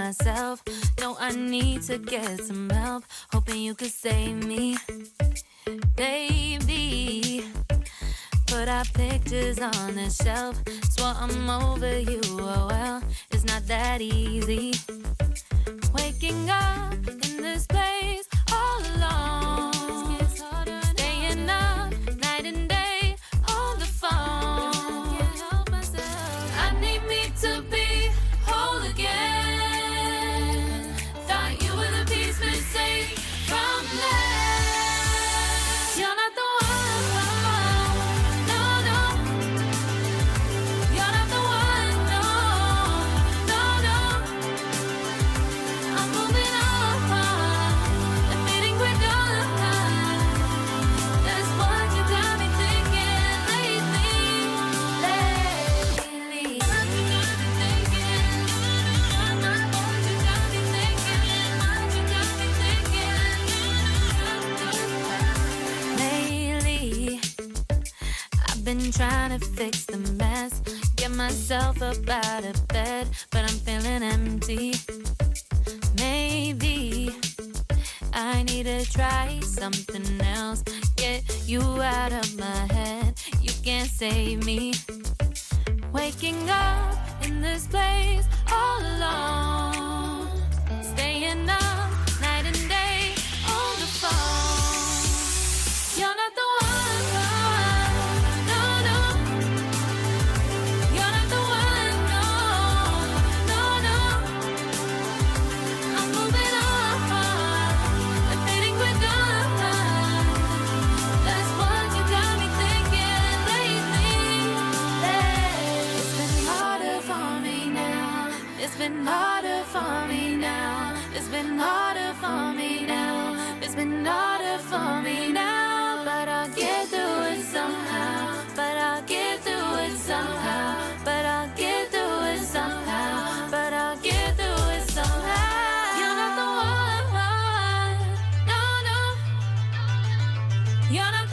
myself. No, I need to get some help. Hoping you could save me, baby. Put our pictures on the shelf. Swore I'm over you, oh well, it's not that easy. Waking up in this place all alone. Staying up night and day on the phone. I need me to be whole again. Thought you were the piece missing from last. You're not the one, no, no. You're not the one, no, no, no. I'm moving on, admitting we're done. That's what you got me thinking lately. What you got me thinking? What you got me thinking? What you got me thinking? Lately, I've been trying to fix the mess, get myself up out of bed, but I'm feeling empty. Maybe I need to try something else. Get you out of my head, you can't save me. Waking up in this place all alone. Staying up night and day on the phone. You're not the one, no, no. You're not the one, no, no, no. I'm moving on, admitting we're done. That's what you got me thinking lately. It's been harder for me now. It's been harder for me now. It's been harder for me now. It's been harder for me now. But I'll get through it somehow. But I'll get through it somehow. But I'll get through it somehow. But I'll get through it somehow. You're not the one, no, no. You're not